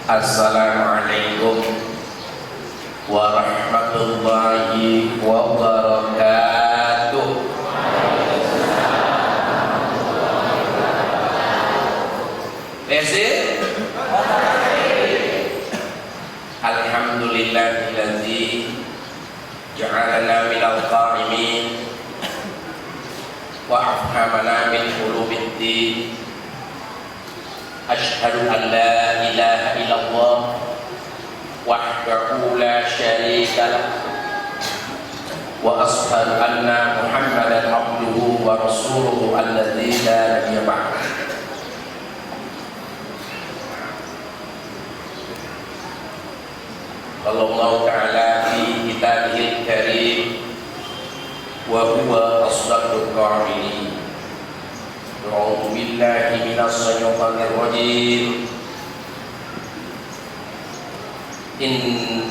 Assalamualaikum warahmatullahi wabarakatuh. Besi Alhamdulillahilladzi ja'alana minal qa'imin wa afhamana min qulubiddin. Asyhadu an la ilaha illallah wahdahu la syarika lah wa ashhadu anna Muhammadan abduhu wa rasuluhu alladzi la nabiyya ba'dahu. Allah Ta'ala fi kitabihil karim wa huwa asdaqul qa'ilin. A'udzu billahi minasy syaithanir rajim.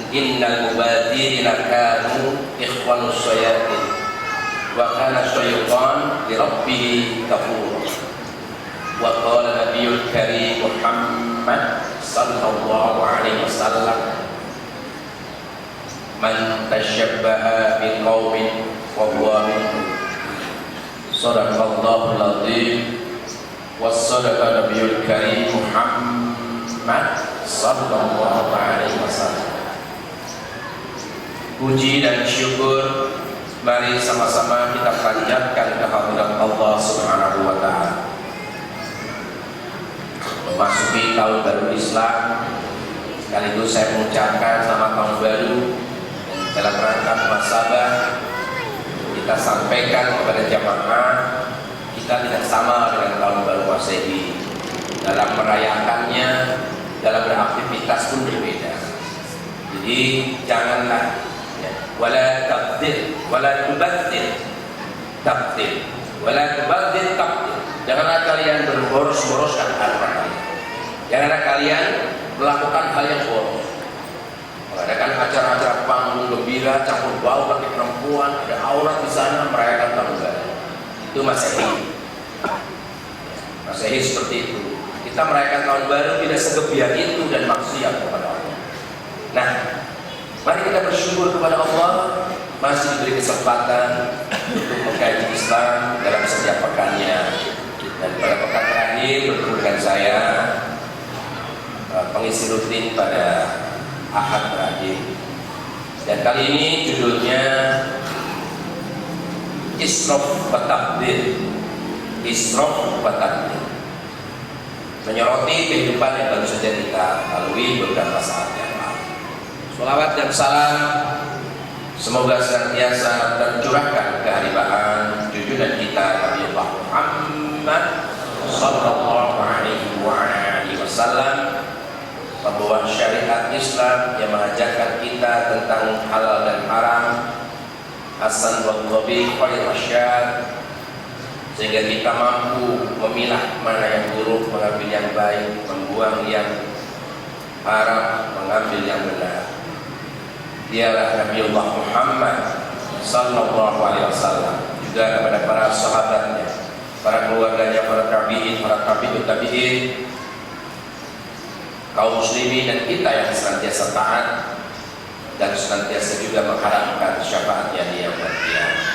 Innal mubadzirina kanu ikhwanus syayatin wa kana syaitan li rabbih kafura. Wa qala nabiyul karim Muhammad sallallahu alaihi wasallam, man tashabbaha biqaumin wa huwa minhum. Sadaqallahul azim wa sadaqa nabiyul karim Muhammad sallallahu alaihi wasallam. Puji dan syukur mari sama-sama kita panjatkan kehadirat Allah Subhanahu wa taala. Memasuki tahun baru Islam, sekaligus saya mengucapkan selamat tahun baru. Dalam rangka muhasabah, kita sampaikan kepada jamaah, kita tidak sama dengan tahun baru Masehi. Dalam merayakannya, dalam beraktivitas pun berbeda. Jadi janganlah wala tabdil, wala tubadzir tabdil, wala tubadzir tabdil. Janganlah kalian berboros-boroskan harta kalian. Janganlah kalian melakukan hal yang boros. Mengadakan acara-acara panggung gembira, campur baur laki perempuan, ada aurat di sana, merayakan tahun baru. Itu Masehi. Masehi seperti itu. Kita merayakan tahun baru tidak segebiar itu dan maksiat kepada Allah. Nah, mari kita bersyukur kepada Allah masih diberi kesempatan untuk mengkaji Islam dalam setiap pekannya. Dan pada pekan terakhir bertemu dengan saya, pengisi rutin pada Ahad terakhir. Dan kali ini judulnya Israf wa Tabdzir. Israf wa Tabdzir, menyoroti kehidupan yang baru saja kita lalui beberapa saat yang lalu. Sholawat dan salam semoga senantiasa tercurahkan keharibaan junjungan kita Nabi Muhammad sallallahu alaihi wasallam, pembawa syariat Islam yang mengajarkan kita tentang halal dan haram, hasan wal qabih wal rasyad, sehingga kita mampu memilah mana yang buruk, mengambil yang baik, membuang yang haram, mengambil yang benar. Dialah Nabiullah Muhammad sallallahu alaihi wasallam, juga kepada para sahabatnya, para keluarganya, para tabi'in, para tabi'ut tabi'in, kaum muslimin dan kita yang senantiasa taat dan senantiasa juga mengharapkan syafaatnya di yaumul qiyamah.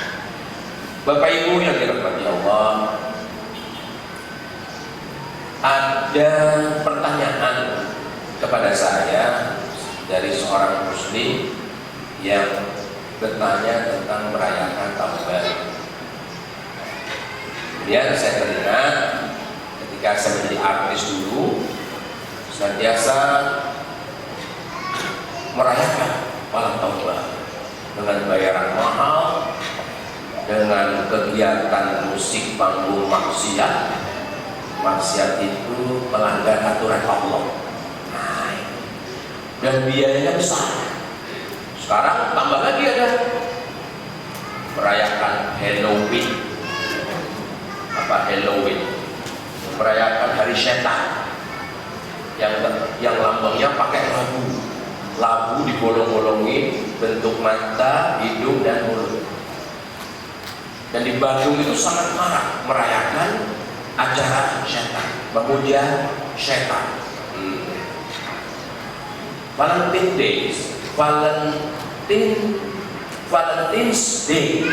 Bapak Ibu yang dirahmati Allah, ada pertanyaan kepada saya dari seorang muslim yang bertanya tentang merayakan tahun baru. Kemudian saya teringat ketika saya menjadi artis dulu, senantiasa merayakan malam tahun baru dengan bayaran mahal, dengan kegiatan musik panggung maksiat. Maksiat itu melanggar aturan Allah, dan biayanya besar. Sekarang tambah lagi ada merayakan Halloween. Apa Halloween? Merayakan hari setan yang lambangnya pakai labu dibolong-bolongin bentuk mata, hidung dan mulut. Dan di Bandung itu sangat marak merayakan acara setan, memuja setan. Valentine Days, Valentine's Day,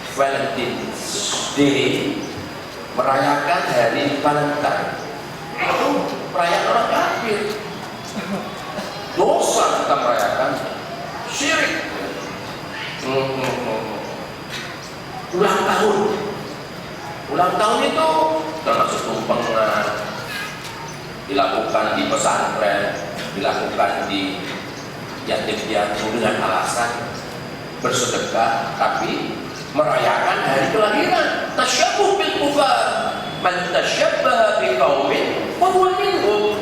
Valentine's Day, merayakan hari Valentine. Itu perayaan orang kafir. Dosa kita merayakan, syirik. Ulang tahun itu termasuk tumpengan, dilakukan di pesantren, dilakukan di yatim piatu dengan alasan bersedekah, tapi merayakan hari kelahiran. Tasyabuh bil kufar, man tasyabbaha biqaumin fa huwa minhum.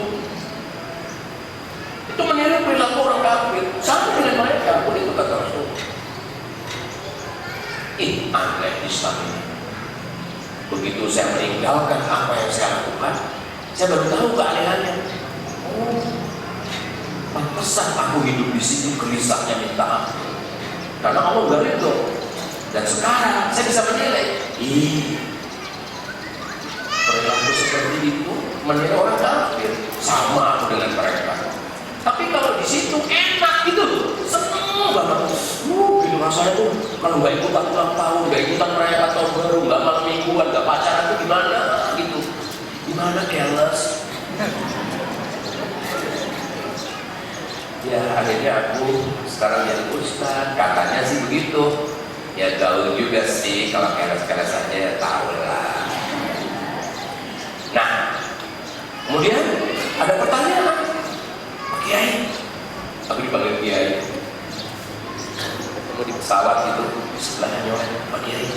Itu meniru perilaku orang kafir, sama dengan mereka pun, itu kata Rasul. Aneh Islam ini. Begitu saya meninggalkan apa yang saya lakukan, saya baru tahu keanehannya. Oh, pantesan aku hidup di sini gelisahnya minta ampun, karena Allah gak ridho. Dan sekarang saya bisa menilai, perilaku seperti itu meniru orang kafir, sama aku dengan mereka. Tapi kalau di situ enak gitu, seneng banget. Gitu rasanya tuh kalau nggak ikutan ulang tahun, nggak ikutan merayakan tahun baru, nggak malam mingguan, nggak pacaran tuh gimana gitu? Gimana careless? Ya akhirnya aku sekarang jadi ustaz, katanya sih begitu. Ya gaul juga sih, kalau careless saja ya tahu lah. Nah, kemudian ada pertanyaan. Kiai, aku dipanggil Kiai. Aku di pesawat gitu, di sebelahnya Pak Kiai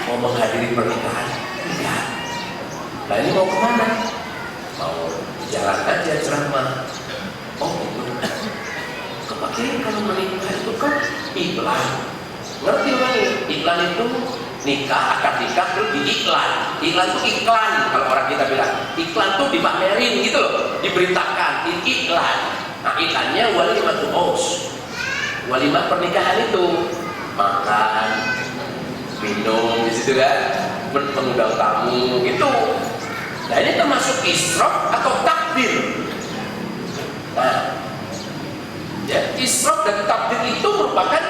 mau menghadiri pernikahan. Iya. Nah ini mau kemana? Mau jalan aja ceramah. Oh gitu. Ke Pak Kiai kalau menikah itu kan iklan. Ngerti kan? Iklan itu nikah, akad nikah terus diiklan. Iklan itu iklan, kalau orang kita bilang. Iklan tuh dipamerin gitu loh, diberitakan, iklan. Nah iklannya walimatul urs, walimah pernikahan itu, makan, minum di situ kan, mengundang tamu gitu. Nah ini termasuk israf atau takdir. Nah, ya, israf dan takdir itu merupakan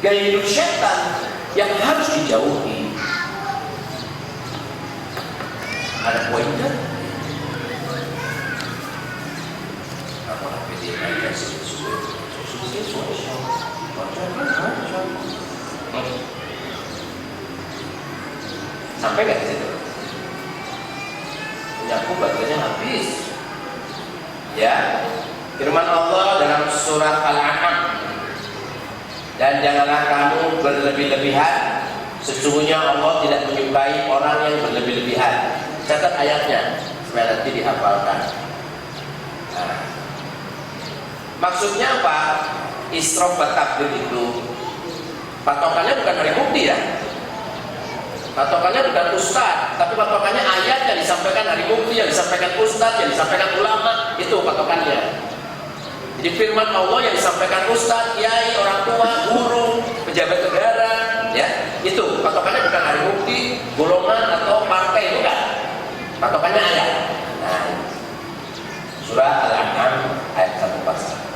gaya hidup syaitan yang harus dijauhi. Ada poinnya? Apa dia naikkan sampai nggak di situ? Punyaku baterainya habis. Ya, firman Allah dalam surat Al-An'am, dan janganlah kamu berlebih-lebihan, sesungguhnya Allah tidak menyukai orang yang berlebih-lebihan. Catat ayatnya supaya nanti dihafalkan. Nah, maksudnya apa? Israf wa takdir itu patokannya bukan hari bukti ya, patokannya bukan ustaz, tapi patokannya ayat yang disampaikan hari bukti, yang disampaikan ustaz, yang disampaikan ulama, itu patokannya. Jadi firman Allah yang disampaikan ustaz, kiai, orang tua, guru, pejabat negara, ya, itu patokannya bukan hari bukti, golongan atau partai, bukan. Patokannya ayat. Nah, surah Al-An'am ayat 141.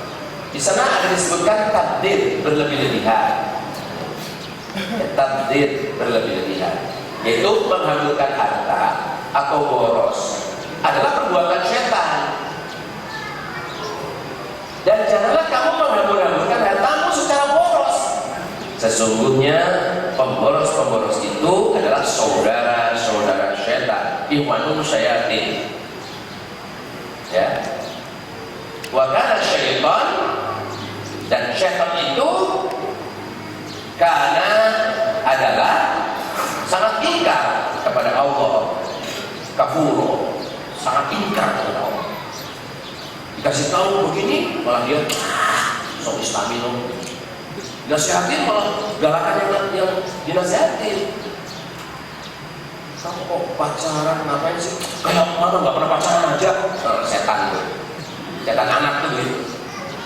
Di sana ada disebutkan takdir berlebih-lebihan. Takdir berlebih-lebihan, yaitu menghamilkan harta atau boros, adalah perbuatan setan. Dan janganlah kamu menghambur-hamburkan hartamu secara boros. Sesungguhnya pemboros-pemboros itu adalah saudara-saudara setan, ikhwanun syayatin. Ya. Wa kana syaitan, dan syaitan itu karena adalah sangat ingkar kepada Allah, kafur, sangat ingkar kepada Allah. Dikasih tahu begini malah dia sok Islami loh, dinasihatin malah galakan yang dinasihatin. Kamu kok pacaran ngapain sih? Kayak mana nggak pernah pacaran aja. Setan tuh, setan anak tuh gitu.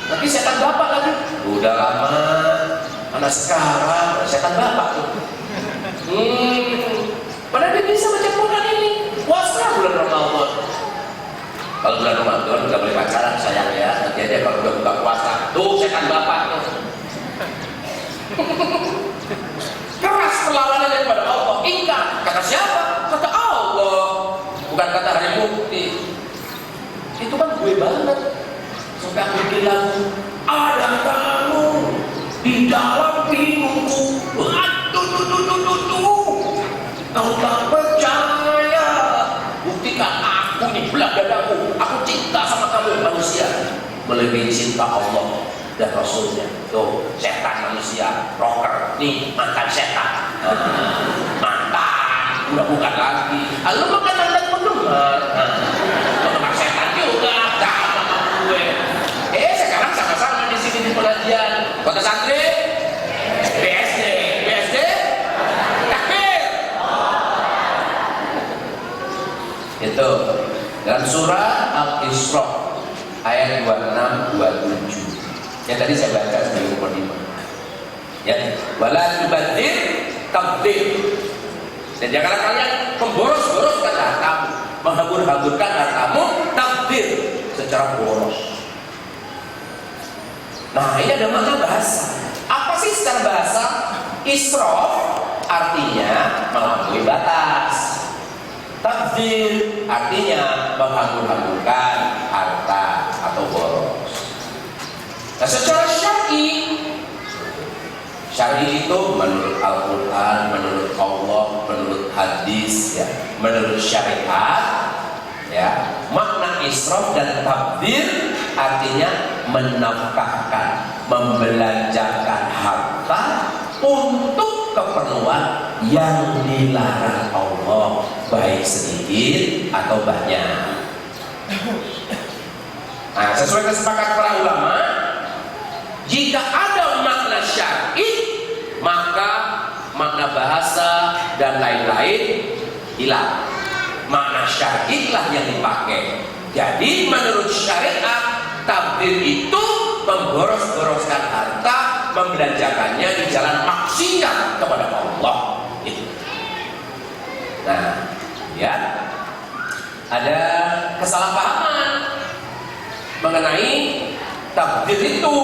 Nanti setan bapak lagi, udah lama anak sekarang setan bapak tuh. Padahal dia bisa baca Quran ini puasa bulan Ramadan. Kalau Kalau bulan Ramadan nggak boleh pacaran sayang ya, nanti aja kalau udah buka puasa tuh setan bapak tuh. Keras perlawanannya kepada Allah. Ingkar. Kata siapa? Kata Allah, bukan kata hari mukti. Itu kan gue banget. Sampai aku bilang, ada kamu di dalam bingungku. Kau tak percaya. Buktikan aku nih belah dadaku. Aku cinta sama kamu manusia melebihi cinta Allah dan Rasulnya. Tuh setan manusia, rocker nih mantan setan. Mantan, udah bukan lagi. Lalu makan mantan penggemar. Penggemar setan juga. Sama gue. Sekarang sama-sama di sini di pengajian. Kota santri, BSD, takbir. Itu dalam surah Al-Isra ayat 26-27 yang tadi saya baca sebagai mukadimah. Ya, wala tubadzir tabdzir. Dan janganlah kalian memboros-boroskan hartamu, menghambur-hamburkan hartamu, tabdzir, secara boros. Nah, ini ada makna bahasa. Apa sih secara bahasa? Israf artinya melampaui batas. Tabdzir artinya menghambur-hamburkan harta atau boros. Nah, secara syar'i itu menurut Al-Quran, menurut Allah, menurut hadis, ya, menurut syariat, ya, makna israf dan tabdzir artinya menafkahkan, membelanjakan harta untuk keperluan yang dilarang Allah, baik sedikit atau banyak. Nah, sesuai kesepakatan para ulama, jika ada makna syar'i, maka makna bahasa dan lain-lain hilang. Makna syar'i lah yang dipakai. Jadi menurut syariat, tabdzir itu memboros-boroskan harta, membelanjakannya di jalan maksiat kepada Allah. Nah, ya, ada kesalahpahaman mengenai tabdzir itu.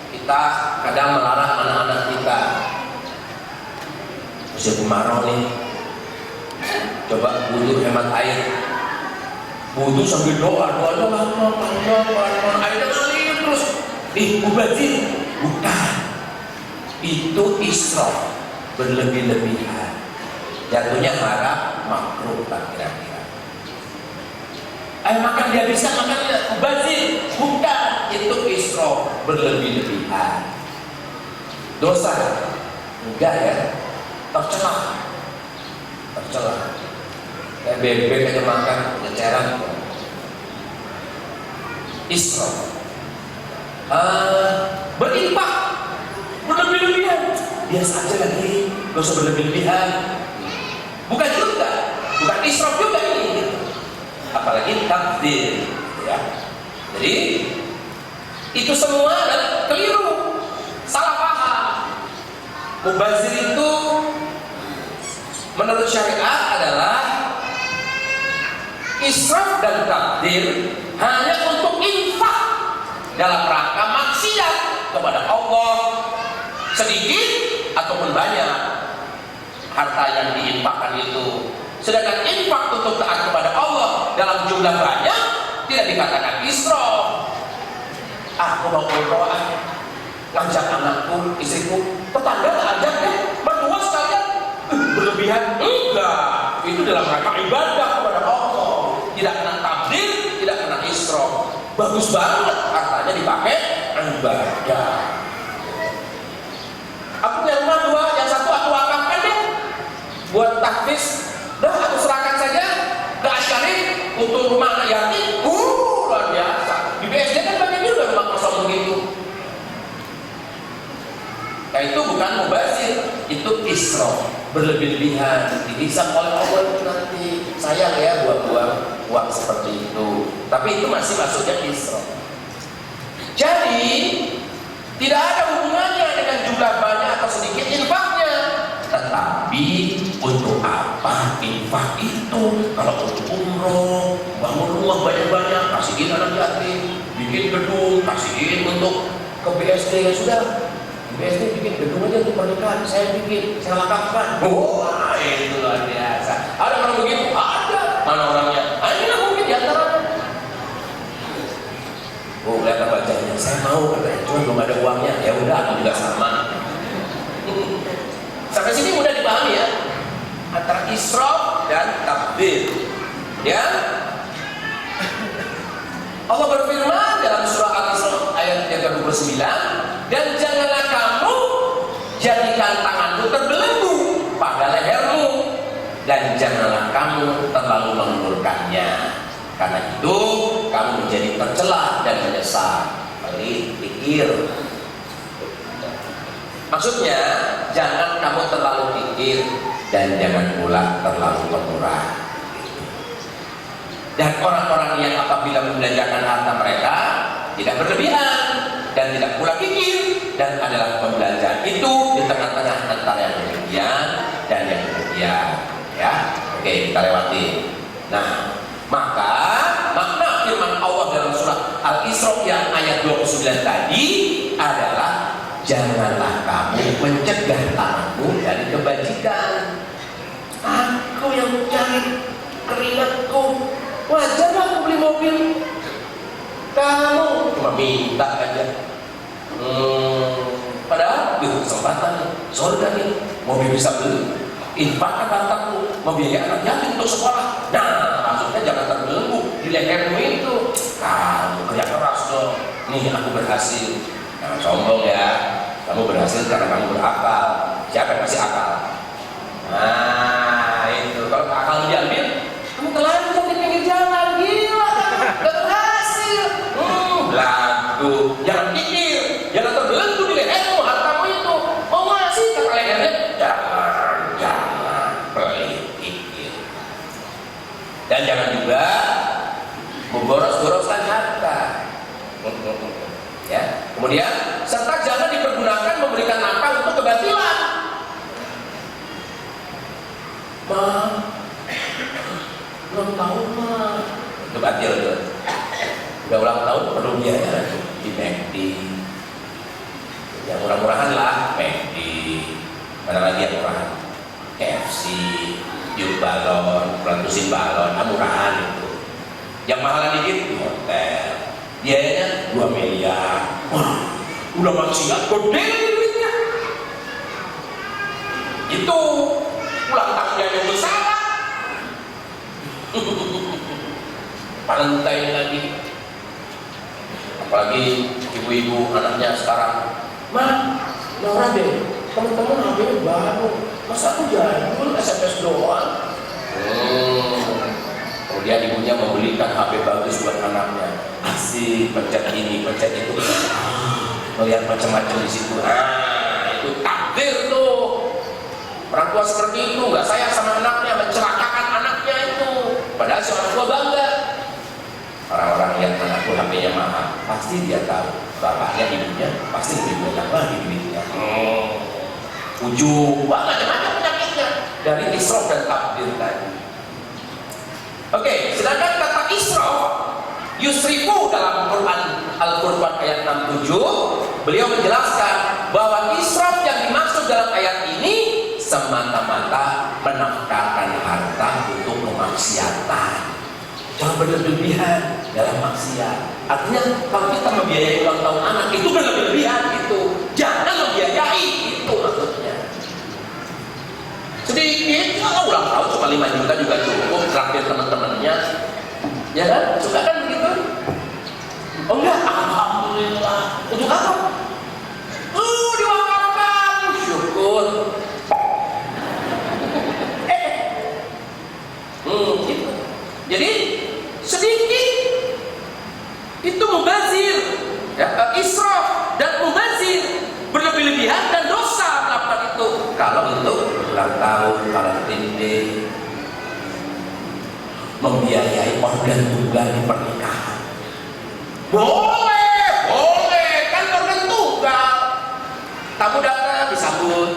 Kita kadang melarang anak-anak kita, musim kemarau nih, coba butuh hemat air, butuh sambil doa lama, airnya ngalir terus, mubazir. Bukan, itu israf, berlebih-lebihan, jatuhnya haram, makruh lah kira-kira. Makan dia bisa makannya mubazir. Bukan, itu israf, berlebih-lebihan. Dosa? Enggak ya, tercela. Kayak bebek aja makan ceceran. Israf. Berinfak, berlebih-lebihan. Biasa aja lagi, gak usah berlebih-lebihan. Bukan juga, bukan israf juga ini. Apalagi tabdzir, ya. Jadi itu semua adalah keliru, salah paham. Mubazir itu menurut syariat adalah israf dan tabdzir hanya untuk infak dalam rangka maksiat kepada Allah, sedikit ataupun banyak harta yang diinfakkan itu. Sedangkan infak untuk taat kepada Allah dalam jumlah banyak tidak dikatakan israf. Aku mau berdoa, ngajak anakku, istriku, tetangga ajak deh, berdua sekalian. Berlebihan? Enggak. Itu dalam rangka ibadah kepada Allah. Tidak kena tabdzir, tidak kena israf. Bagus banget hartanya dipakai ibadah. Aku punya rumah dua, yang satu aku wakafkan deh buat tahfiz. Dah aku serahkan saja ke Asyarif untuk rumah anak yatim. Luar biasa. Di BSD kan banyak juga rumah kosong begitu. Nah, itu bukan mubazir, itu israf, berlebih-lebihan, dihisab oleh Allah itu nanti. Sayang ya buang-buang uang seperti itu. Tapi itu masih masuknya israf. Jadi tidak ada hubungannya dengan jumlah banyak atau sedikit infaknya. Tetapi untuk apa infak infak itu kalau untuk umroh, bangun rumah banyak-banyak, kasihin anak yatim, bikin gedung, kasihin untuk ke BSD. Ya sudah, BSD bikin gedung aja untuk pernikahan, saya bikin, saya lakukan. Wah, itu luar biasa. Ada orang begitu? Ada. Mana orangnya? Inilah mungkin diantaranya. Oh, kelihatan bacanya, saya mau katanya, cuma belum ada uangnya. Ya udah, aku juga sama. Sampai sini mudah dipahami ya, antara israf dan tabdzir. Ya, Allah berfirman dalam surah Al-Isra ayat yang ke-29, dan janganlah kamu jadikan tanganmu terbelenggu pada lehermu, dan janganlah kamu terlalu mengulurkannya, karena itu kamu menjadi tercela dan menyesal. Pelit, pikir. Maksudnya, jangan kamu terlalu pikir dan jangan pula terlalu pemurah. Dan orang-orang yang apabila membelanjakan harta mereka tidak berlebihan dan tidak pula pikir, dan adalah pembelanjaan itu di tengah-tengah antara yang demikian dan yang demikian. Ya, oke, kita lewati. Nah, maka makna firman Allah dalam surah Al-Isra yang ayat 29 tadi adalah janganlah kamu mencegah tanganmu dari kebajikan. Aku yang mencari keringatku, wajarlah aku beli mobil. Kamu cuma minta aja. Padahal di kesempatan surga nih, mobil bisa beli. Infakkan hartaku, membiayai anak yatim untuk sekolah. Nah, maksudnya jangan terbelenggu di lehermu itu. Kamu kerja keras dong. Nih aku berhasil. Jangan sombong ya. Kamu berhasil karena kamu berakal. Siapa yang kasih akal? Nah, itu. Kalau akal diambil, kamu telanjang di pinggir jalan. Gila kan? Gak berhasil. Lagu. Jangan pikir. Jangan terbelenggu di lehermu, hartamu itu. Mau ngasih ke lehernya? Jangan pikir. Dan jangan juga memboros-boroskan harta. Ya. Kemudian serta jangan dipergunakan memberikan nafkah untuk kebatilan. Ulang tahun mah itu batil tuh. Udah ulang tahun perlu biaya di McD. Yang murah-murahan lah McD. Mana lagi yang murahan? KFC, tiup balon, pelantusin balon, murahan itu. Yang mahalan dikit di hotel. Biayanya 2 miliar. Wah, udah maksiat gede duitnya. Itu ulang tahunnya yang besar. Valentine lagi. Apalagi ibu-ibu anaknya sekarang, "Ma, Laura deh, teman-teman HP-nya baru. Masa aku jadul SMS doang?" Kemudian ibunya membelikan HP bagus buat anaknya. Asik, pencet ini, pencet itu. Melihat macam-macam di situ. Itu takdir tuh. Orang tua seperti itu nggak sayang sama anaknya, mencelakakan anaknya itu. Padahal si orang tua bangga. Orang-orang yang anakku HP-nya mahal, pasti dia tahu bapaknya, ibunya pasti lebih banyak lagi duitnya. Ujung macam-macam penyakitnya dari israf dan takdir tadi. Oke, sedangkan kata israf, yusrifu dalam Al-Qur'an ayat 67, beliau menjelaskan bahwa israf yang dimaksud dalam ayat ini semata-mata menafkahkan harta untuk kemaksiatan. Jangan berlebihan dalam maksiat. Artinya kalau kita membiayai ulang tahun anak itu berlebihan itu. Jangan membiayai itu maksudnya. Sedikit, kalau ulang tahun cuma 5 juta juga cukup, traktir teman-temannya. Ya kan? Suka kan begitu? Oh enggak, alhamdulillah. Untuk apa? Diwakafkan. Syukur. Gitu. Jadi sedikit itu mubazir, ya, israf dan mubazir, berlebih-lebihan dan dosa melakukan itu. Kalau itu ulang tahun, Valentine Day, membiayai organ tunggal di pernikahan, boleh kan organ tunggal. Tamu datang disambut.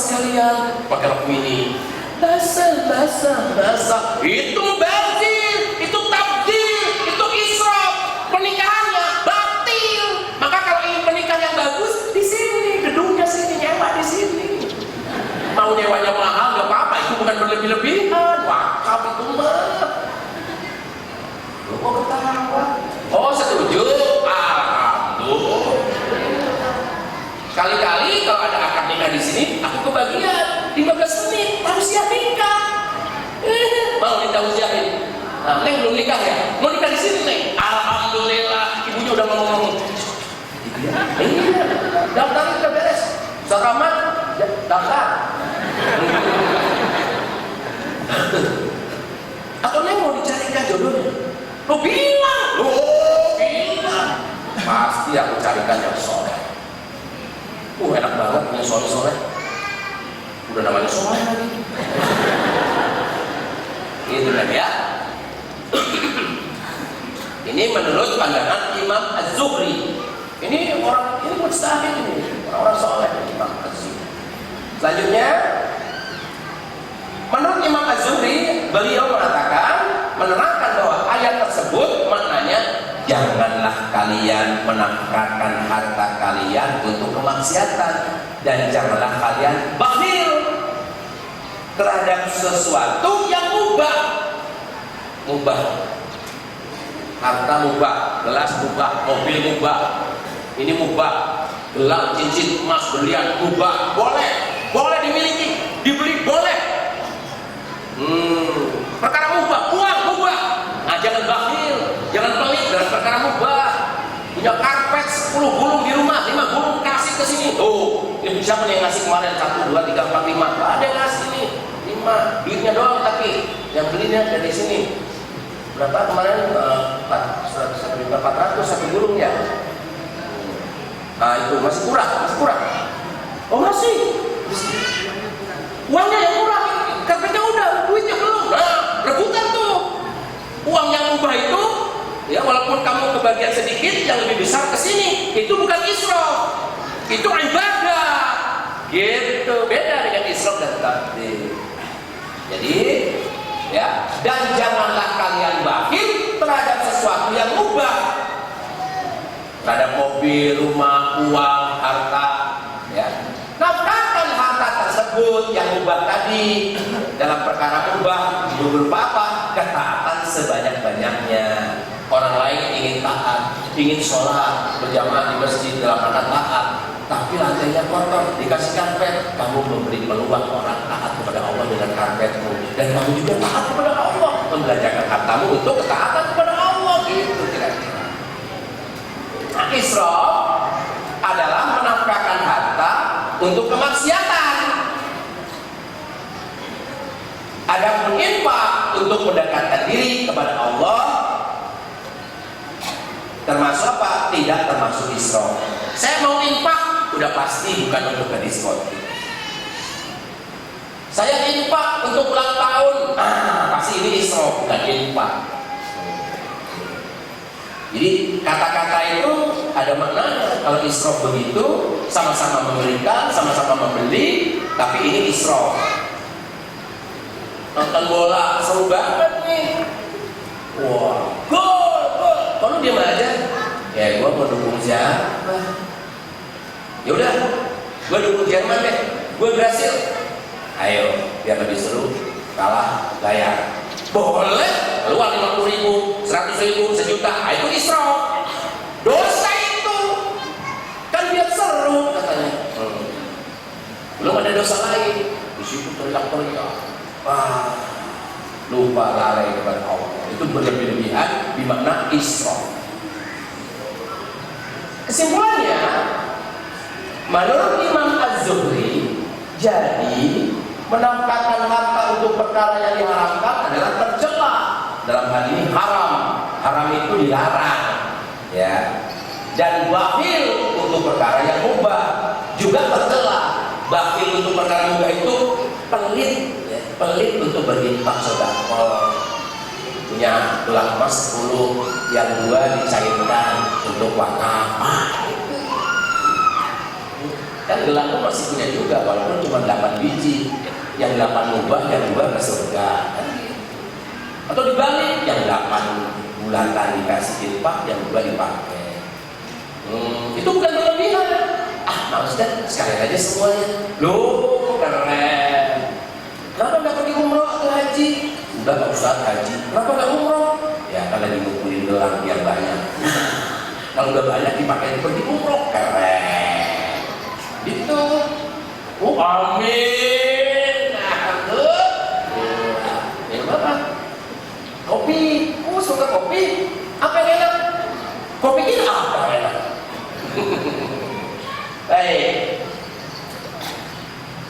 sekalian, pakai rok mini. Basah. Itu mubazir, itu tabdzir, itu israf. Pernikahannya batil. Maka kalau ingin pernikahan yang bagus, di sini, gedungnya sini, nyewa di sini. Mau nyewanya mahal nggak apa-apa, itu bukan berlebih-lebihan. Wakaf itu mah. Lu kok ketawa? Oh, setuju. Alhamdulillah. Kali-kali kalau ada akad nikah di sini, aku kebagian 15 menit harus siap nikah. Mau minta usiain. Nah, Neng belum nikah ya? Mau nikah di sini, Neng. Alhamdulillah, ibunya udah ngomong-ngomong. Iya, daftar udah beres. Saraman, daftar. Atau Neng mau dicarikan jodohnya? Lo bilang. Pasti aku carikan yang soleh. Enak banget punya soleh-soleh. Udah namanya soleh lagi. Gitu kan ya. Ini menurut pandangan Imam Az-Zuhri. Ini mujtahid ini, orang-orang soleh Imam Az-Zuhri. Selanjutnya, menurut Imam Az-Zuhri, beliau mengatakan, menerangkan bahwa ayat tersebut maknanya janganlah kalian menafkahkan harta kalian untuk kemaksiatan, dan janganlah kalian bakhil terhadap sesuatu yang mubah. Harta mubah, gelas mubah, mobil mubah, ini mubah, gelang, cincin, emas, berlian mubah, boleh dimiliki, dibeli boleh. Perkara mubah, uang mubah. Nah, jangan bakhil, jangan pelit dalam perkara mubah. Punya karpet 10 gulung di rumah, 5 gulung kasih ke sini. Ini siapa yang ngasih kemarin 1, 2, 3, 4, 5? Ada yang ngasih nih 5, duitnya doang, tapi yang belinya dari sini. Berapa kemarin? 400 1 gulung ya. Nah, itu masih kurang. Oh, masih. Uangnya yang kurang, karpetnya udah, duitnya belum. Nah, rebutan tuh. Uang yang mubah itu, ya walaupun kamu kebagian sedikit, yang lebih besar ke sini. Itu bukan israf, itu ibadah. Gitu, beda dengan israf dan tabdzir. Jadi, ya, dan janganlah kalian bakhil terhadap sesuatu yang mubah, terhadap mobil, rumah, uang, harta, ya. Nafkahkan harta tersebut yang mubah tadi dalam perkara mubah berupa apa? Ketaatan sebanyak-banyaknya. Orang lain ingin taat, ingin sholat berjamaah di masjid dalam rangka taat, tapi lantainya kotor, dikasih karpet. Kamu memberi peluang orang taat kepada Allah dengan karpetmu, dan kamu juga taat kepada Allah, membelanjakan hartamu untuk ketaatan kepada Allah. Gitu kira-kira. Nah, israf adalah menafkahkan harta untuk kemaksiatan. Ada infak untuk mendekatkan diri kepada Allah, termasuk apa? Tidak termasuk israf. Saya mau infak, udah pasti bukan untuk diskon. Saya infak untuk ulang tahun, pasti ini israf, bukan infak. Jadi kata-kata itu ada maknanya. Kalau israf begitu, sama-sama memberikan, sama-sama membeli, tapi ini israf. Nonton bola seru banget nih. Wah, gol. Kalau diam aja, ya gue mau dukung siapa? Ya udah, gue dukung Jerman deh. Gue Brasil. Ayo, biar lebih seru. Kalah, bayar. Boleh. Keluar 50.000, 100.000, 1.000.000. Itu israf. Dosa itu. Kan biar seru katanya. Belum ada dosa lain. Di situ teriak-teriak. Wah, lupa lalai kepada Allah. Itu berlebih-lebihan bermakna israf. Kesimpulannya, menurut Imam Az-Zuhri, jadi menafkahkan harta untuk perkara yang diharamkan adalah tercela. Dalam hal ini haram. Haram itu dilarang, ya. Dan bakhil untuk perkara yang mubah juga tercela. Bakhil untuk perkara mubah itu pelit. Pelit untuk berinfak sedekah. Punya gelang emas 10, yang 2 dicairkan untuk wakaf. Kan gelang pun masih punya juga, walaupun cuma 8 biji. Yang 8 mubah, yang 2 ke surga. Kan gitu. Atau dibalik, yang 8 bulatan dikasih infak, yang 2 dipakai. Itu bukan berlebihan. Males dan sekalian aja semuanya. Loh, keren. Kenapa nggak pergi umroh ke haji? Udah Pak Ustadz haji. Kenapa nggak umroh? Ya kan lagi ngumpulin gelang biar banyak. Kalau udah banyak dipakai pergi umroh, keren. Gitu. Oh amin. Ya apa? Kopi. Suka kopi. Apa yang enak? Kopi ini apa enak? Baik.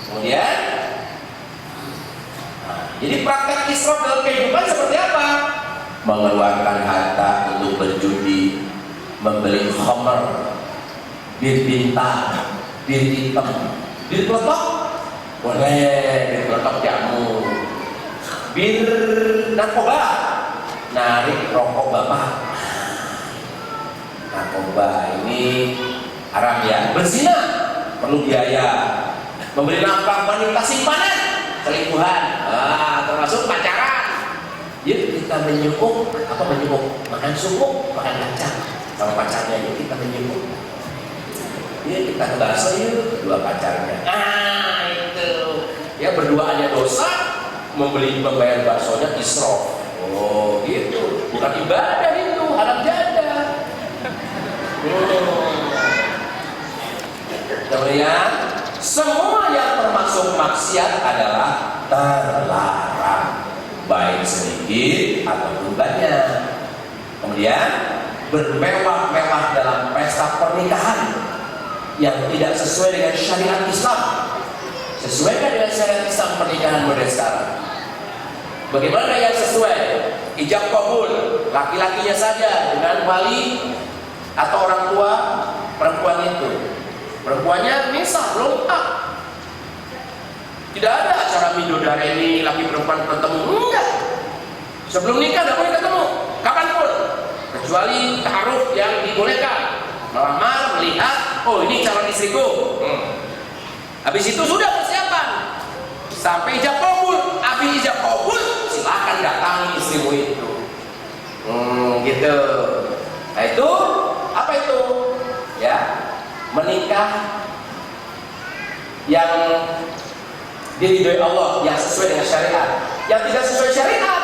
Kemudian, jadi praktek israf dalam kehidupan seperti apa? Mengeluarkan harta untuk berjudi, membeli khamr, bir bintang, bir hitam, bir peletok, boleh, bir peletok jamu, bir narkoba, narik rokok bapak. Narkoba ini haram ya. Berzina perlu biaya. Memberi nafkah wanita simpanan, selingkuhan, termasuk pacaran. Yuk kita menyukuk, apa menyukuk? Makan sukuk, makan kacang sama pacarnya. Yuk kita menyukuk. Yuk kita ke bakso yuk, dua pacarnya. Itu. Ya berdua aja dosa, membayar baksonya israf. Oh gitu, bukan ibadah itu, haram jadah. Kemudian semua yang termasuk maksiat adalah terlarang, baik sedikit ataupun banyak. Kemudian bermewah-mewah dalam pesta pernikahan yang tidak sesuai dengan syariat Islam. Sesuaikan dengan syariat Islam pernikahan modern sekarang. Bagaimana yang sesuai? Ijab kabul, laki-lakinya saja dengan wali atau orang tua perempuan itu. Perempuannya misah, lengkap. Tidak ada acara midodareni laki perempuan bertemu, enggak. Sebelum nikah tidak boleh ketemu, kapanpun, kecuali taaruf yang dibolehkan. Melamar, melihat, oh ini calon istriku. Habis itu sudah persiapan sampai ijab kabul. Habis ijab kabul, silahkan datangi istrimu itu. Gitu. Nah itu apa itu? Ya. Menikah yang diridhoi Allah, yang sesuai dengan syariat. Yang tidak sesuai syariat,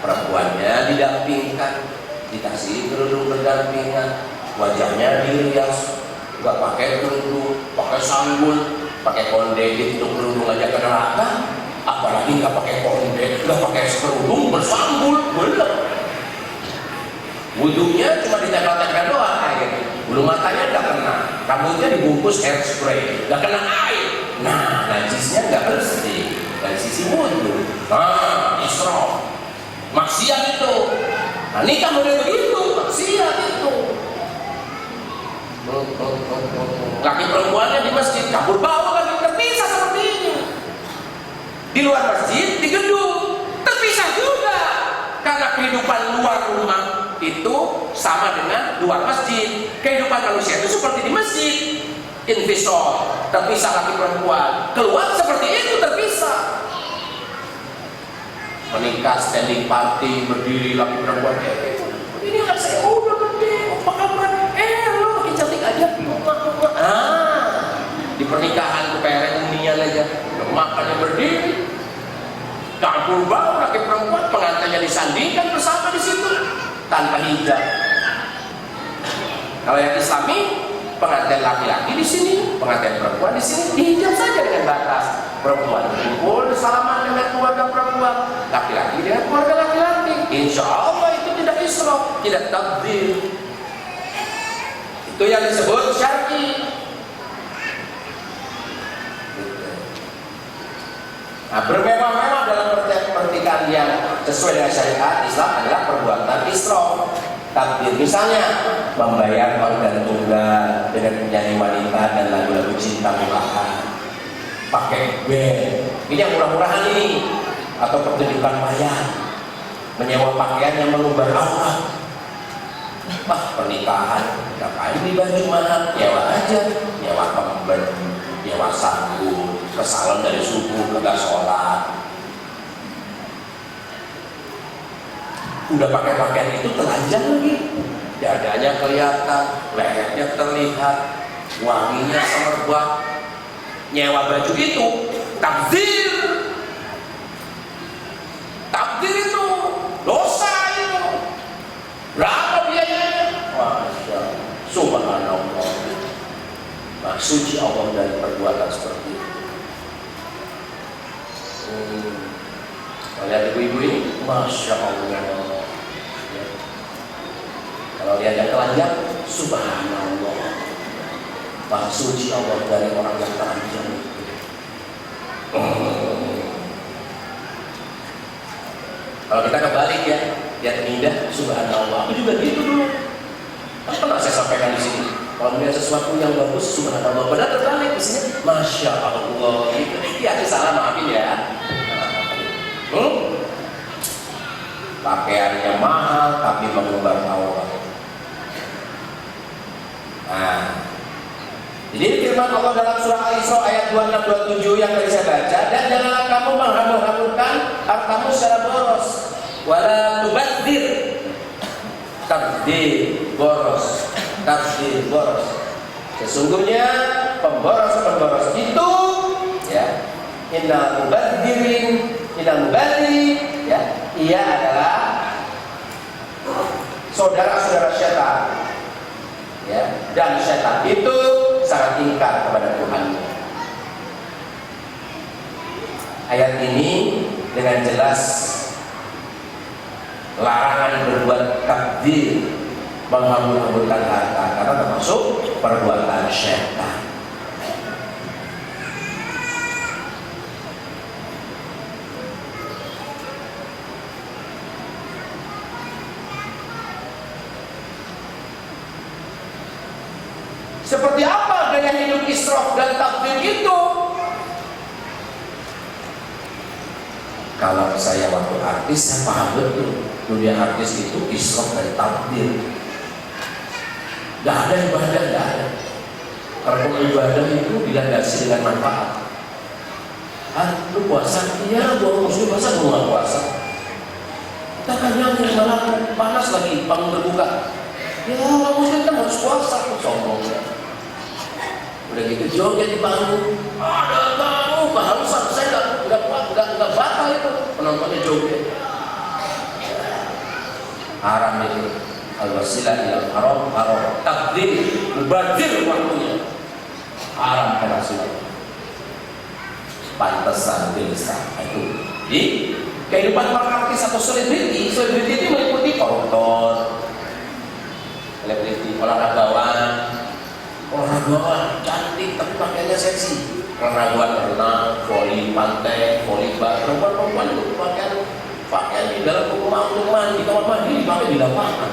perempuannya didampingkan, dikasih kerudung berdampingan, wajahnya dirias, nggak pakai kerudung, pakai sanggul, pakai konde gitu, kerudung aja ke neraka, apalagi nggak pakai konde, nggak pakai kerudung bersanggul, belum. Wudhunya cuma ditempel-tempel doang air, bulu matanya nggak kena, rambutnya dibungkus hairspray, nggak kena air. Nah, najisnya nggak bersih dari sisi wudhu. Nah, israf, maksiat itu. Nah, nikah model begitu, maksiat itu. Laki perempuannya di masjid campur baur lagi, terpisah seperti ini. Di luar masjid, di gedung, terpisah juga. Karena kehidupan luar rumah itu sama dengan luar masjid. Kehidupan manusia itu seperti di masjid, invisor, terpisah laki perempuan. Keluar seperti itu, terpisah. Menikah standing party, berdiri laki perempuan. Ini anak saya udah gede, apa kabar? Lo makin cantik aja. Di pernikahan kepereng unian aja, makannya berdiri. Campur baur laki perempuan, pengantinnya disandingkan bersama di situ tanpa hijab. Kalau yang Islami, pengantin laki-laki di sini, pengantin perempuan di sini, dihijab saja dengan batas. Perempuan berkumpul bersalaman dengan keluarga perempuan, laki-laki dengan keluarga laki-laki. Insya Allah itu tidak israf, tidak tabdzir. Itu yang disebut syar'i. Nah, bermewah-mewah dalam pernikahan yang sesuai dengan syariat Islam adalah perbuatan israf. Takdir misalnya membayar organ tunggal dengan penyanyi wanita dan lagu-lagu cinta murahan, pakai band, ini yang murah-murahan ini, atau pertunjukan wayang, menyewa pakaian yang mengumbar aurat. Pernikahan ngapain di baju mahal? Nyewa aja, nyewa kemben, nyewa sabun, ke salon dari subuh kagak sholat. Udah pakai pakaian itu telanjang lagi, dadanya kelihatan, lehernya terlihat, wanginya semerbak. Nyewa baju itu takdir, takdir itu dosa itu. Berapa biayanya? Masya Allah, subhanallah. Nah, suci Allah dari perbuatan seperti itu. Lihat ibu-ibu ini, masya Allah. Kalau lihat yang telanjang, subhanallah. Maha suci Allah dari orang yang telanjang. Kalau kita kebalik ya, lihat indah, subhanallah. Aku juga gitu dulu. Pernah saya sampaikan di sini. Kalau melihat sesuatu yang bagus, subhanallah. Padahal terbalik, isinya, masya Allah. Gitu. Iya, salah, maafin ya. Pakaiannya mahal, tapi mengumbar aurat. Nah, jadi firman Allah dalam surah Al-Isra ayat 26-27 yang tadi saya baca, dan janganlah kamu menghambur-hamburkan hartamu secara boros, wala tubadzir, tabdzir, boros, tabdzir, boros. Sesungguhnya pemboros-pemboros itu, ya, innal mubadzirin, innal mubadzir, ya, ia adalah saudara-saudara setan, ya, dan setan itu sangat ingkar kepada Tuhannya. Ayat ini dengan jelas larangan berbuat tabdzir, menghambur-hamburkan harta, karena termasuk perbuatan setan. Seperti apa gaya hidup israf dan tabdzir itu? Kalau saya waktu artis, saya paham betul. Dunia artis itu israf dan tabdzir. Gak ada ibadah, gak ada. Kalau ibadah itu dilandasi dengan manfaat. Lu puasa? Iya, gua muslim puasa, gua gak puasa. Kita kan yang malah panas lagi, panggung berbuka. Ya, orang muslim kan harus puasa, sombongnya. Udah gitu joget di panggung, ada kamu keharusan, saya nggak batal itu penontonnya joget. Haram itu, al-wasilah ilal haram, haram, takdir, mubadzir waktunya, haram kerasulah. Pantesan bisa itu. Di kehidupan para artis atau selebriti itu meliputi koruptor, selebriti, olahragawan cantik tapi pakaiannya seksi, olahragawan renang, voli pantai, voli bar, perempuan itu pakaian di dalam rumah untuk mandi, kamar mandi dipakai di lapangan,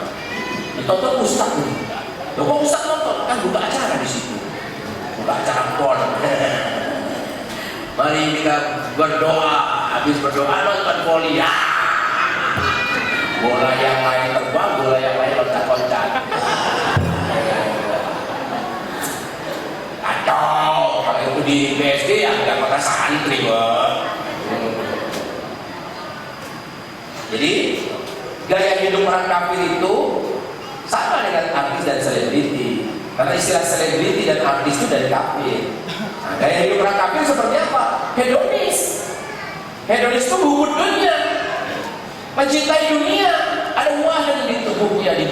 ditonton ustaz nih. Loh, kok ustaz nonton? Kan buka acara di situ, buka acara pon. Mari kita berdoa, habis berdoa nonton voli ya. Bola yang lain terbang, bola yang lain loncat-loncat. Kacau, kalau itu di BSD ya nggak pakai santri, Bang. Jadi gaya hidup orang kafir itu sama dengan artis dan selebriti, karena istilah selebriti dan artis itu dari kafir. Nah, gaya hidup orang kafir seperti apa? Hedonis. Hedonis itu bubut dunia, mencintai dunia, ada wahana di tubuhnya, di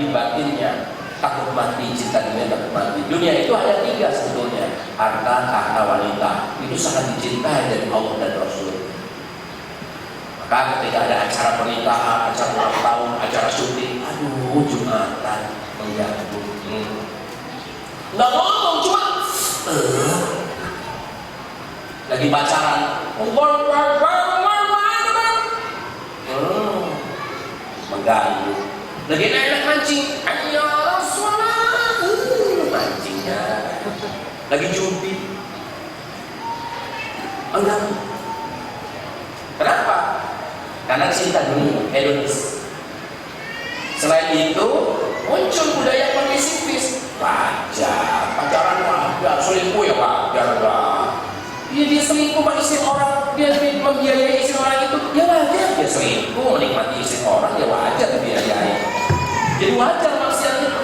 batinnya. Takut mati, cinta dunia, takut mati. Dunia itu hanya 3 sebetulnya, harta, tahta, wanita. Itu sangat dicintai dari Allah dan Rasul. Maka ketika ada acara pernikahan, acara ulang tahun, acara syuting, aduh, Jumatan mengganggu. Nggak ngomong, cuma lagi pacaran. Mengganggu. Lagi enak mancing, mancingnya lagi jumpi, enggak. Kenapa? Karena cinta dunia, hedonis. Selain itu muncul budaya permisifis, wajar, pacaran wajar, selingkuh ya wajar, dia selingkuh sama istri orang, dia membiayai istri orang itu, ya wajar dia selingkuh, menikmati istri orang, ya wajar dibiayai. Jadi wajar maksiat itu.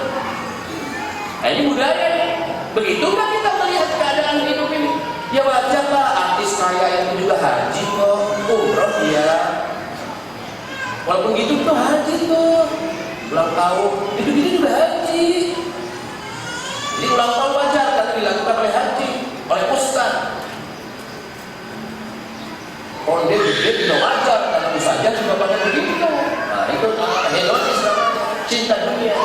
Nah ini budaya nih. Begitu nggak kita melihat keadaan hidup ini? Ya wajar lah, artis kaya itu juga haji kok, umroh dia. Walaupun gitu tuh haji tuh, ulang tahun, itu juga haji. Jadi ulang tahun wajar karena dilakukan oleh haji, oleh ustaz. Onde gede juga wajar karena ustaznya juga pada begitu. Nah itu hedonis namanya, cinta dunia.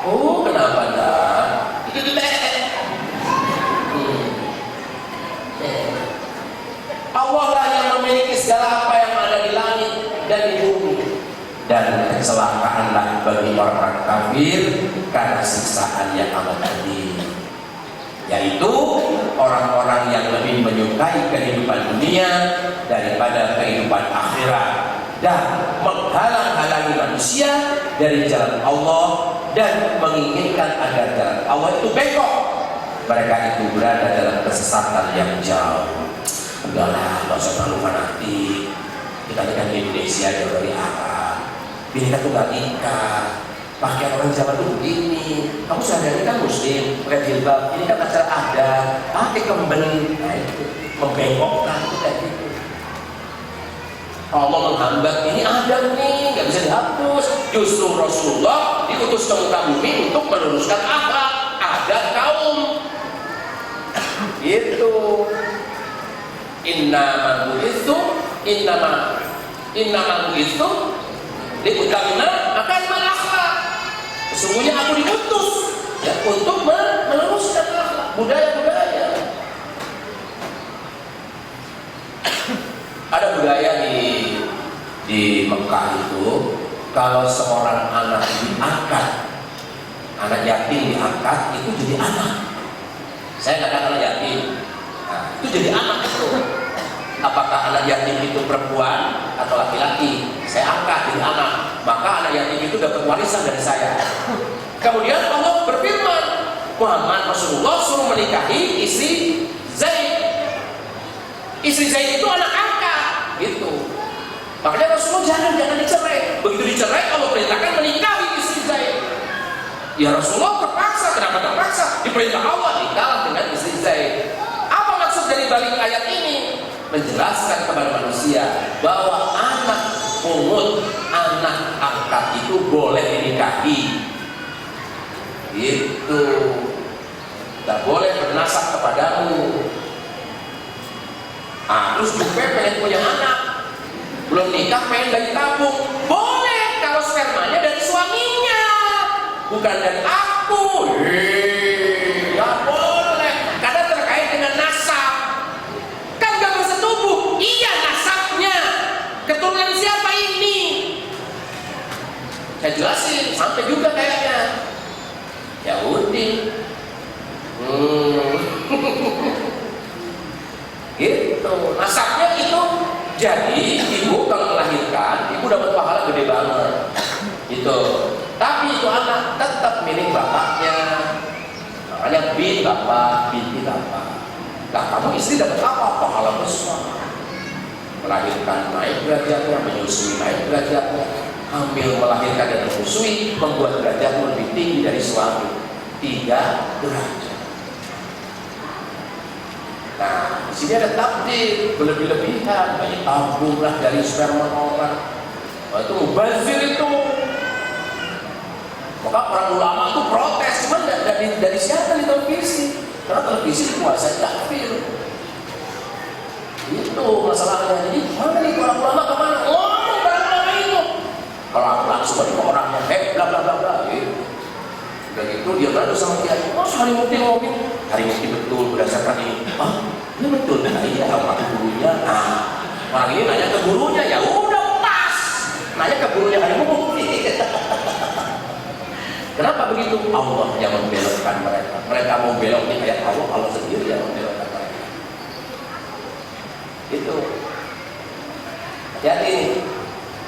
Oh kenapa dah? Allah lah yang memiliki segala apa yang ada di langit dan di bumi. Dan kecelakaanlah bagi orang-orang kafir karena siksaan yang amat pedih, yaitu orang-orang yang lebih menyukai kehidupan dunia daripada kehidupan akhirat dan menghalang-halangi manusia dari jalan Allah dan menginginkan agar jalan Allah itu bengkok. Mereka itu berada dalam kesesatan yang jauh. Udahlah, gak usah terlalu fanatik. Kita dengan Indonesia jauh dari Arab. Bineka Tunggal Ika. Pakaian orang zaman dulu begini. Kamu sadari kan muslim, pakai jilbab. Ini kan acara adat. Pakai kemben, nah itu membengkokkan itu kayak gitu. Allah menghambat ini ada nih, nggak bisa dihapus. Justru Rasulullah diutus ke muka bumi untuk meluruskan akhlak adat kaum. Gitu. Innama bu'itsu liutamima makarimul akhlak. Sesungguhnya aku diutus ya untuk meluruskan akhlak, budaya-budaya. Ada budaya di Mekah itu, kalau seorang anak diangkat, anak yatim diangkat itu jadi anak. Saya nggak kata anak yatim, nah, itu jadi anak itu. Apakah anak yatim itu perempuan atau laki-laki? Saya angkat jadi anak, maka anak yatim itu dapat warisan dari saya. Kemudian Allah berfirman, Muhammad Rasulullah suruh menikahi istri Zaid. Istri Zaid itu anak angkat, gitu. Makanya Rasulullah jangan dicerai. Begitu dicerai, Allah perintahkan menikahi istri Zaid. Ya Rasulullah terpaksa, kenapa terpaksa? Diperintah Allah nikah dengan istri Zaid. Apa maksud dari balik ayat ini? Menjelaskan kepada manusia bahwa anak pungut, anak angkat itu boleh dinikahi. Gitu. Tak boleh bernasab kepadamu. Terus juga pengen punya anak, belum nikah pengen dari tabung, boleh kalau spermanya dari suaminya, bukan dari aku. Ya boleh, karena terkait dengan nasab. Kan gak bersetubuh, iya nasabnya, keturunan siapa ini? Saya jelasin, sampai juga kayaknya. Yahudi. Gitu, nasabnya itu. Jadi ibu kalau melahirkan, ibu dapat pahala gede banget. Gitu. Tapi itu anak tetap milik bapaknya. Makanya bin bapak, binti bapak. Nah kamu istri dapat apa? Pahala besar. Melahirkan naik derajatnya, menyusui naik derajatnya, hamil melahirkan dan menyusui membuat derajat lebih tinggi dari suami 3 derajat. Nah, di sini ada takdir berlebih-lebihan, banyak tabunglah dari sperma orang. Nah, itu mubazir itu. Maka orang ulama itu protes, cuman dari siapa di televisi? Karena televisi dikuasai takfir. Itu masalahnya. Jadi mana nih orang ulama kemana? Ngomong para ulama itu. Kalau aku langsung ke orangnya, bla bla bla bla. Dan itu dia beradu sama dia. Oh, hari mukti ngomongin. Hari mukti betul berdasarkan ini. Ini betul. Nah, iya sama gurunya. Nah, orang ini nanya ke gurunya, ya udah pas. Nanya ke gurunya hari mukti. Kenapa begitu? Allah yang membelokkan mereka. Mereka mau beloknya kayak Allah sendiri yang membelokkan mereka. Itu. Hati-hati ini.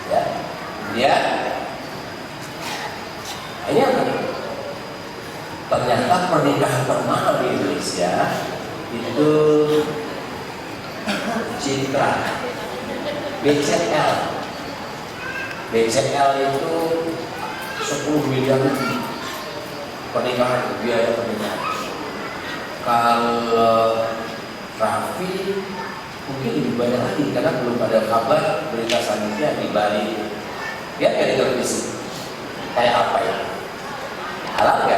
Ya. Dia. Ini apa? ternyata pernikahan termahal di Indonesia itu Citra, BCL. BCL itu 10 miliar lebih pernikahan, biaya pernikahan. Kalau Raffi mungkin lebih banyak lagi karena belum ada kabar berita selanjutnya di Bali. Lihat ya di televisi kayak apa ya? Halal ya?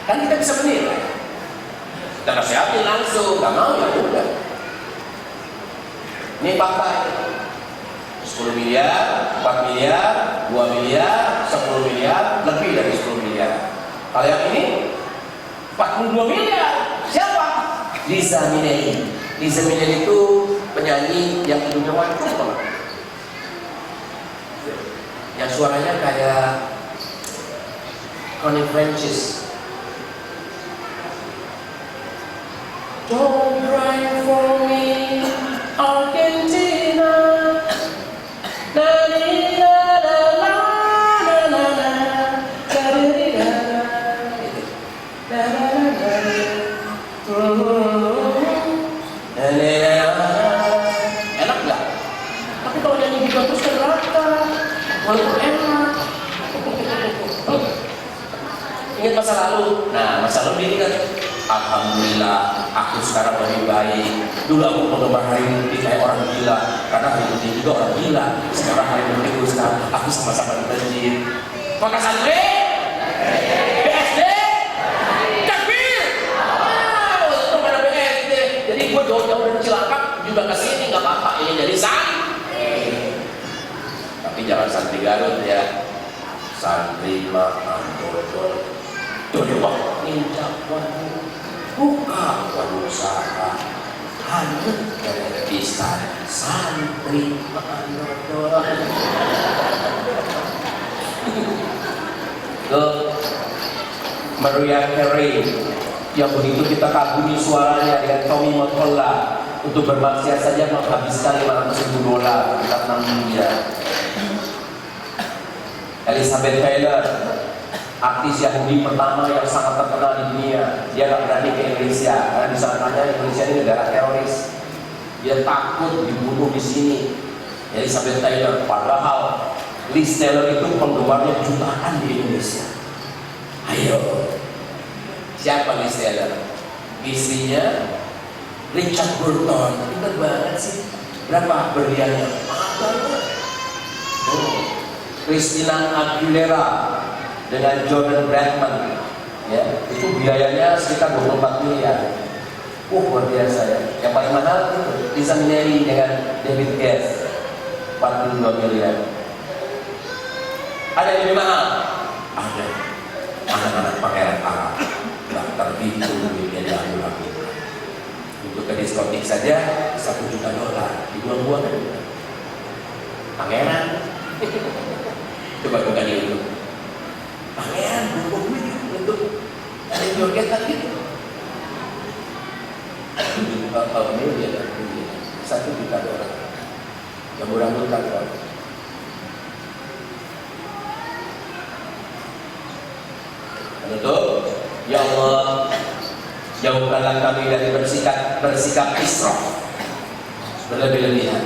Kan kita bisa menilai. Kita nasihatin langsung, nggak mau ya udah. Ini pakai 10 miliar, 4 miliar, 2 miliar, 10 miliar, lebih dari 10 miliar. Kalau yang ini 42 miliar. Siapa? Liza Minnelli. Liza Minnelli itu penyanyi yang hidungnya wancung banget. Yang suaranya kayak Connie Francis. Don't cry for me, Argentina. Na na na na na na na enak nggak? Tapi kalau nyanyi gitu terus kan rata, walaupun enak. Ingat masa lalu? Nah, masa lalu ini kan alhamdulillah aku sekarang lebih baik. Dulu aku penggemar Hari Mukti kayak orang gila, karena Hari Mukti juga orang gila. Sekarang Hari Mukti itu sekarang aku sama-sama di masjid. Maka santri, BSD, takbir. Wow, itu pada BSD. Jadi gue jauh-jauh dari Cilacap juga kesini nggak apa-apa. Ini jadi santri. Tapi jangan santri Garut ya. Santri makan dodol. Coba ninjak warung, buka warung usaha, hanyut gratisan, santri makan dodol. Ke Mariah Carey yang begitu kita kagumi suaranya dengan Tommy Mottola, untuk bermaksiat saja menghabiskan $500.000 kita 6 miliar. Elizabeth Taylor, artis Yahudi pertama yang sangat terkenal di dunia, dia gak berani ke Indonesia karena disangkanya Indonesia ini negara teroris. Dia takut dibunuh di sini. Elizabeth Taylor, padahal Liz Taylor itu penggemarnya jutaan di Indonesia. Ayo, siapa Liz Taylor? Istrinya Richard Burton. Pintar banget sih. Berapa berliannya? Christina Aguilera dengan Jordan Bradman, ya, itu biayanya sekitar 24 miliar. Luar biasa ya. Yang paling mahal itu Liza Minnelli dengan David Guest, 42 miliar. Ada yang lebih mahal? Ada. Anak-anak pangeran Arab daftar itu duitnya diambil. Untuk ke diskotik saja $1 juta, dibuang-buang kan? Pangeran. Coba buka di YouTube. Pangeran butuh duit untuk ada jogetan gitu. Miliar, $1 juta. Rambut kan. Menutup. Ya Allah, jauhkanlah kami dari bersikap israf, berlebih-lebihan,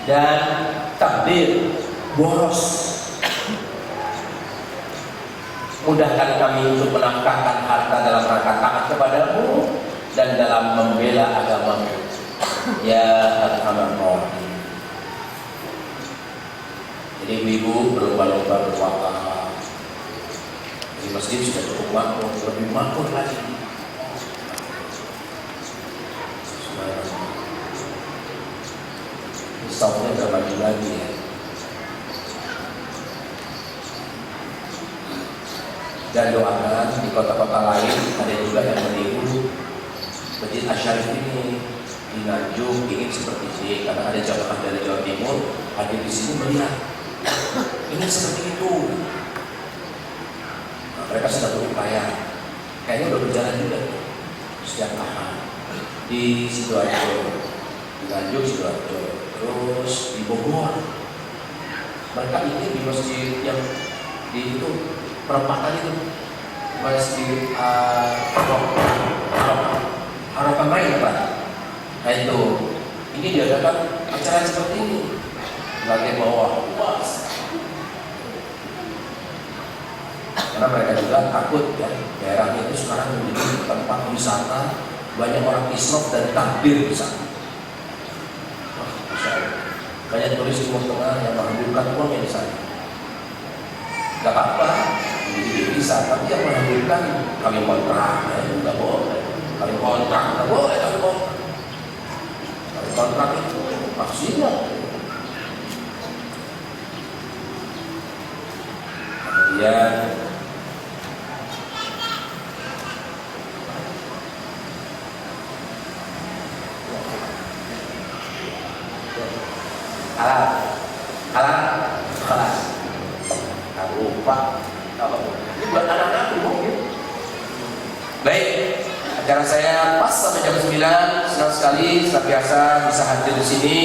dan takdir boros. Mudahkan kami untuk menafkahkan harta dalam rangka taat kepadamu dan dalam membela agamamu, ya Arhamar Rahimin. Jadi ibu berlomba-lomba berwakaf. Di masjid sudah cukup makmur, lebih makmur lagi. Saumnya berbagi lagi ya. Dan doakan di kota-kota lain ada juga yang meniru Masjid Asy-Syarif ini di Nganjuk ingin seperti ini, karena ada jamaah dari Jawa Timur hadir di sini melihat ini seperti itu. Nah, mereka sedang berupaya, kayaknya udah berjalan juga setiap tahun di Sidoarjo, di Nganjuk, Sidoarjo, terus di Bogor. Mereka ini di masjid yang di itu perempatan itu masjid Arafah main Pak. Nah itu, ini diadakan acara seperti ini. Bagian bawah luas. Karena mereka juga takut ya, daerahnya itu sekarang menjadi tempat wisata, banyak orang Islam dan takbir di sana. Banyak turis Timur Tengah yang menghadirkan uangnya di sana. Gak apa-apa, jadi bisa, tapi yang menghadirkan kami kontrak, nggak boleh. Kami kontrak, nggak boleh kami kontrak. Kami kontrak itu maksudnya. Kemudian halal kelas lupa ini buat anak-anak mungkin. Baik, acara saya pas sampai jam 9. Senang sekali, seperti biasa bisa hadir di sini.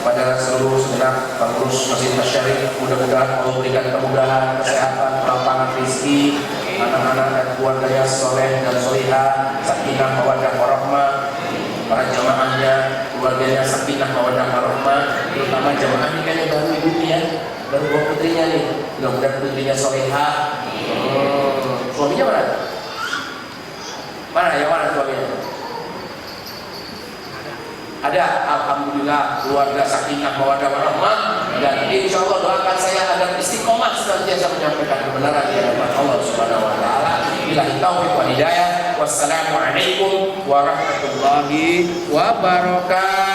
Kepada seluruh segenap pengurus Masjid Asy-Syarif, mudah-mudahan Allah berikan kemudahan, kesehatan, kelapangan rezeki, anak-anak dan keluarganya soleh dan solihah, sakinah mawaddah warahmah, para jamaahnya, keluarganya sakinah mawaddah warahmah, terutama jamaah ini kan yang baru ibunya ya, baru bawa putrinya nih, mudah-mudahan putrinya solihah. Suaminya mana? Mana yang mana suaminya? Ada, alhamdulillah keluarga sakinah mawaddah warahmah, dan insya Allah doakan saya agar istiqomah senantiasa menyampaikan kebenaran di hadapan Allah Subhanahu wa taala. Billahi taufiq wal hidayah. Wassalamualaikum warahmatullahi wabarakatuh.